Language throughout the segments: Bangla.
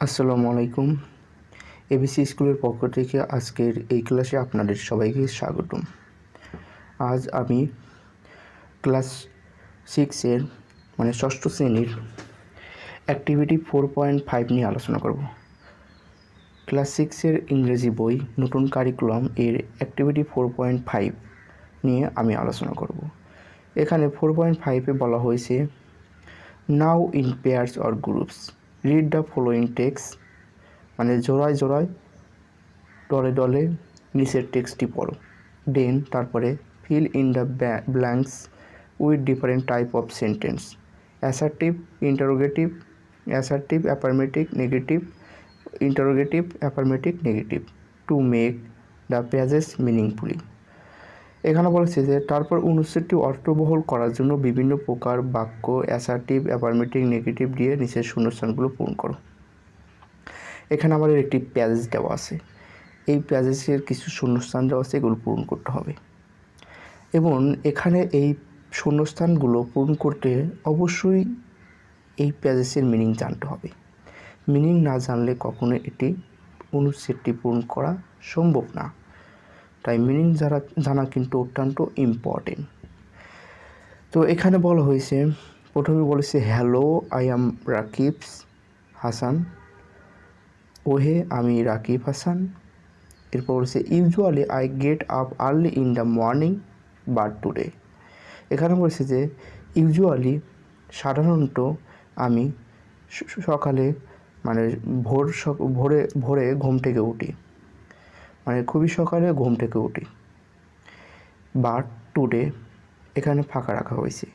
আসসালামু আলাইকুম। এবিসি স্কুলের পক্ষ থেকে আজকের এই ক্লাসে আপনাদের সবাইকে স্বাগতম। আজ আমি ক্লাস 6-এর ষষ্ঠ শ্রেণীর অ্যাক্টিভিটি 4.5 নিয়ে আলোচনা করব। ক্লাস 6-এর ইংরেজি বই নতুন কারিকুলাম এর অ্যাক্টিভিটি 4.5 নিয়ে আমি আলোচনা করব। এখানে 4.5-এ বলা হয়েছে, নাও in pairs or groups read the following text, জোড়ায় জোড়ায় দলে দলে নিচের টেক্সটটি পড়ো। দেন তারপরে fill in the blanks with different type of sentence, assertive, interrogative, assertive, affirmative, negative, interrogative, affirmative, negative to make the passage meaningfully. এখানে বলেছে যে তারপর অনুচ্ছেদটি অর্থবহল করার জন্য বিভিন্ন প্রকার বাক্য অ্যাসার্টিভ, অ্যাফার্মেটিভ, নেগেটিভ দিয়ে নিচের শূন্যস্থানগুলো পূরণ করো। এখানে আমাদের একটি প্যাসেজ দেওয়া আছে, এই প্যাসেজের কিছু শূন্যস্থান দেওয়া আছে, এগুলো পূরণ করতে হবে। এবং এখানে এই শূন্যস্থানগুলো পূরণ করতে অবশ্যই এই প্যাসেজের মিনিং জানতে হবে। মিনিং না জানলে কখনো এটি অনুচ্ছেদটি পূরণ করা সম্ভব না। তাই মিনিং জানা কিন্তু অত্যন্ত ইম্পর্টেন্ট। তো এখানে বলা হয়েছে, প্রথমে বলেছে hello I am Rakib Hasan, ওহে আমি রাকিব হাসান। এরপর বলেছে usually I get up early in the morning but today. এখানে বলেছে যে ইউজুয়ালি সাধারণত আমি সকালে ভোরে ঘুম থেকে উঠি, খুবই সকালে ঘুম থেকে উঠি। বাট টুডে এখানে ফাঁকা রাখা হয়েছে।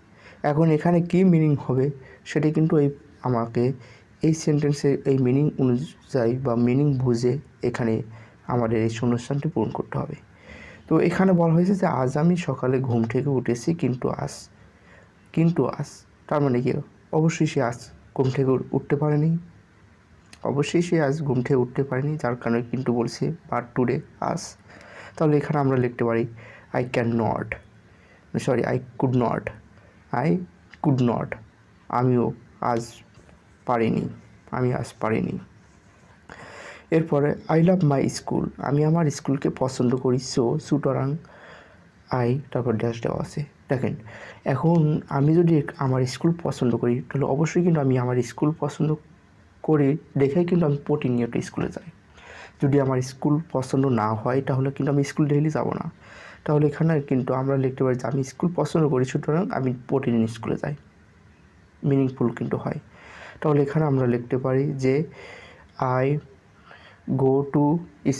এখন এখানে কি মিনিং হবে সেটি কিন্তু আমাকে এই সেন্টেন্সের এই মিনিং অনুযায়ী বা মিনিং বুঝে এখানে আমাদের এই শূন্যস্থানটি পূরণ করতে হবে। তো এখানে বলা হয়েছে যে আজ আমি সকালে ঘুম থেকে উঠেছি, কিন্তু আজ তার মানে কি? অবশ্যই সে আজ ঘুম থেকে উঠতে পারেনি, যার কারণে কিন্তু বলছে বাট টুডে আজ। তাহলে এখানে আমরা লিখতে পারি আই কুড নট, আমি আজ পারিনি। এরপরে আই লাভ মাই স্কুল, আমি আমার স্কুলকে পছন্দ করি। সুতরাং তারপর ড্যাশ দেওয়া আছে। দেখেন, এখন আমি যদি আমার স্কুল পছন্দ করি তাহলে অবশ্যই কিন্তু আমি আমার স্কুল পছন্দ করি দেখেই কিন্তু আমি প্রতিনিয়ত স্কুলে যাই। যদি আমার স্কুল পছন্দ না হয় তাহলে কিন্তু আমি স্কুল ডেইলি যাব না। তাহলে এখানে কিন্তু আমরা লিখতে পারি যে আমি স্কুল পছন্দ করি, সুতরাং আমি প্রতিদিন স্কুলে যাই। মিনিংফুল কিন্তু হয়। তাহলে এখানে আমরা লিখতে পারি যে I go to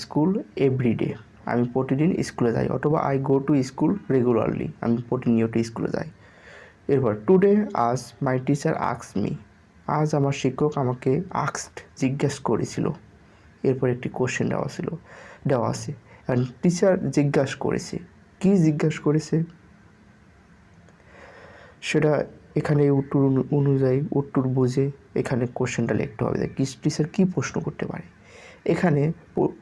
school everyday, আমি প্রতিদিন স্কুলে যাই। অথবা I go to school regularly, আমি প্রতিনিয়ত স্কুলে যাই। এরপর টুডে আজ মাই টিচার আস্কড মি, আজ আমার শিক্ষক আমাকে জিজ্ঞেস করেছিল। এরপর একটি কোশ্চেন দেওয়া আছে। টিচার জিজ্ঞাসা করেছে, কি জিজ্ঞাসা করেছে সেটা এখানে উত্তর অনুযায়ী উত্তর বুঝে এখানে কোশ্চেনটা লিখতে হবে যে টিচার কী প্রশ্ন করতে পারে। এখানে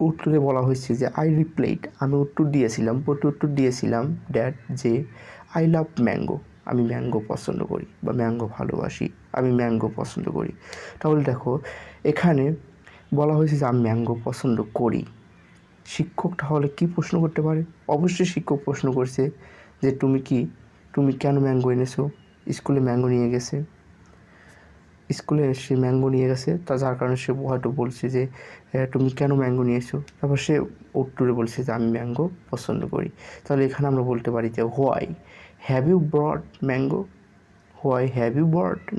উত্তরে বলা হয়েছে যে আই রিপ্লাইড, আমি উত্তর দিয়েছিলাম দ্যাট, যে আই লাভ ম্যাঙ্গো, আমি ম্যাঙ্গো পছন্দ করি বা ম্যাঙ্গো ভালোবাসি, আমি ম্যাঙ্গো পছন্দ করি। তাহলে দেখো, এখানে বলা হয়েছে যে আমি ম্যাঙ্গো পছন্দ করি। শিক্ষক তাহলে কী প্রশ্ন করতে পারে? অবশ্যই শিক্ষক প্রশ্ন করছে যে তুমি কেন ম্যাঙ্গো এনেছো? স্কুলে ম্যাঙ্গো নিয়ে গেছে, সে ম্যাঙ্গো নিয়ে গেছে, যার কারণে সে হয়তো বলছে যে তুমি কেন ম্যাঙ্গো নিয়েছো। তারপর সে উত্তরে বলছে যে আমি ম্যাঙ্গো পছন্দ করি। তাহলে এখানে আমরা বলতে পারি যে why have you brought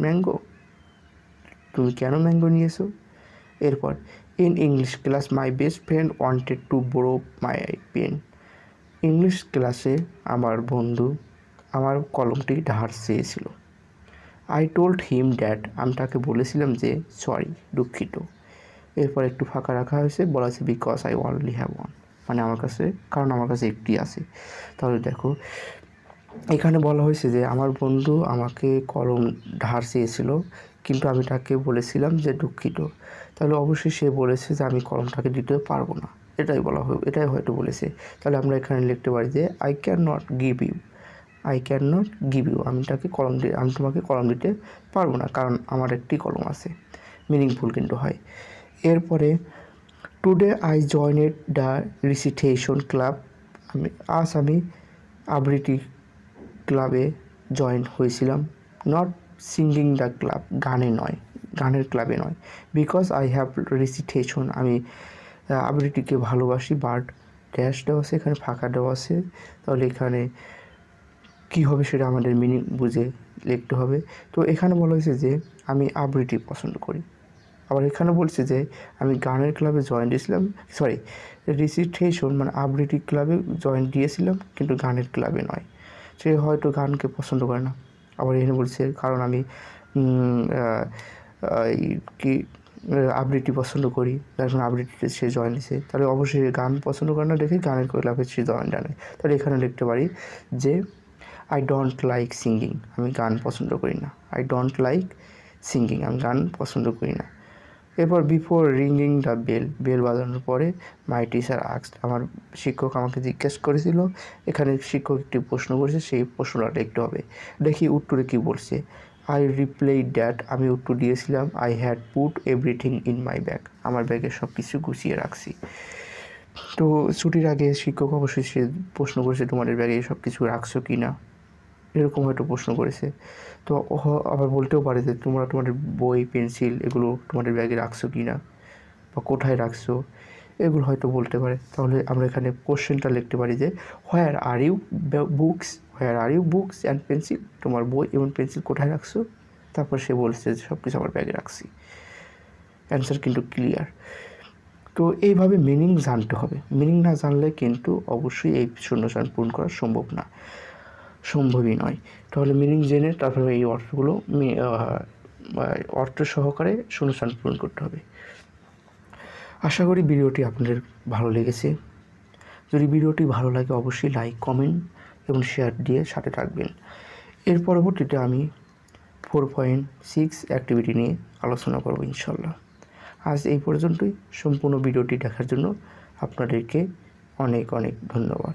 mango, তুমি কেন ম্যাঙ্গো নিয়েছো? এরপর in English class my best friend wanted to borrow my pen, English ক্লাসে আমার বন্ধু আমার কলমটি ধার চেয়েছিল। আই টোল্ড হিম দ্যাট, আমি তাকে বলেছিলাম যে সরি, দুঃখিত। এরপর একটু ফাঁকা রাখা হয়েছে, বলা হয়েছে because I only have one, কারণ আমার কাছে একটি আছে। তাহলে দেখো, এখানে বলা হয়েছে যে আমার বন্ধু আমাকে কলম ধার চেয়েছিল, কিন্তু আমি তাকে বলেছিলাম যে দুঃখিত। তাহলে অবশ্যই সে বলেছে যে আমি কলমটাকে দিতে পারবো না, এটাই হয়তো বলেছে। তাহলে আমরা এখানে লিখতে পারি যে I can not give you, আমি তোমাকে কলম দিতে পারবো না, কারণ আমার একটি কলম আছে। মিনিংফুল কিন্তু হয়। এরপরে today I joined the recitation club. আমি আবৃত্তি ক্লাবে জয়েন হয়েছিলাম। নট সিঙ্গিং দ্য ক্লাব, গানের ক্লাবে নয়। বিকজ আই হ্যাভ রিসিটেশন, আমি আবৃত্তিকে ভালোবাসি। বাট ড্যাশ দেওয়া আছে, এখানে ফাঁকা দেওয়া আছে, তাহলে এখানে কী হবে সেটা আমাদের মিনিং বুঝে লিখতে হবে। তো এখানে বলা হয়েছে যে আমি আবৃত্তি পছন্দ করি। আবার এখানে বলছে যে আমি গানের ক্লাবে জয়েন দিয়েছিলাম, রিসিটেশন মানে আবৃত্তি ক্লাবে জয়েন দিয়েছিলাম কিন্তু গানের ক্লাবে নয়। সে হয়তো গানকে পছন্দ করে না। আবার এখানে বলছে কারণ আমি আবৃত্তি পছন্দ করি, যার জন্য আবৃত্তিতে সে জয়েন দিয়েছে। তাহলে অবশ্যই গান পছন্দ করে না দেখে গানের ক্লাবে সে জয়েন দেয়। তাহলে এখানে লিখতে পারি যে আই ডোন্ট লাইক সিঙ্গিং, আমি গান পছন্দ করি না। আই ডোন্ট লাইক সিঙ্গিং, আমি গান পছন্দ করি না। এরপর বিফোর রিঙ্গিং দ্য বেল বাজানোর পরে মাই টিচার আস্কড, আমার শিক্ষক আমাকে জিজ্ঞেস করেছিল। এখানে শিক্ষক একটি প্রশ্ন করেছে, সেই প্রশ্নটা লিখতে হবে। দেখি উত্তরে কী বলছে। আই রিপ্লাইড দ্যাট, আমি উত্তর দিয়েছিলাম I had put everything in my bag, আমার ব্যাগে সব কিছু গুছিয়ে রাখছি। তো ছুটির আগে শিক্ষক অবশ্যই সে প্রশ্ন করেছে তোমাদের ব্যাগে সব কিছু রাখছো কি না, এরকম হয়তো প্রশ্ন করেছে। তো আবার বলতেও পারে যে তোমরা তোমাদের বই পেন্সিল এগুলো তোমাদের ব্যাগে রাখছো কি না বা কোথায় রাখছো, এগুলো হয়তো বলতে পারে। তাহলে আমরা এখানে কোশ্চেনটা লিখতে পারি যে where are you books and pencil, তোমার বই এবং পেন্সিল কোথায় রাখছো। তারপর সে বলছে যে সব কিছু আমার ব্যাগে রাখছি। অ্যান্সার কিন্তু ক্লিয়ার। তো এইভাবে মিনিং জানতে হবে। মিনিং না জানলে কিন্তু অবশ্যই এই শূন্যস্থান পূরণ করা সম্ভবই নয়। তাহলে মিনিং জেনে তারপরে এই অর্থগুলো অর্থ সহকারে শূন্যস্থান পূরণ করতে হবে। আশা করি ভিডিওটি আপনাদের ভালো লেগেছে। যদি ভিডিওটি ভালো লাগে অবশ্যই লাইক, কমেন্ট এবং শেয়ার দিয়ে সাথে থাকবেন। এর পরবর্তীতে আমি 4.6 অ্যাক্টিভিটি নিয়ে আলোচনা করব ইনশাল্লাহ। আজ এই পর্যন্তই। সম্পূর্ণ ভিডিওটি দেখার জন্য আপনাদেরকে অনেক অনেক ধন্যবাদ।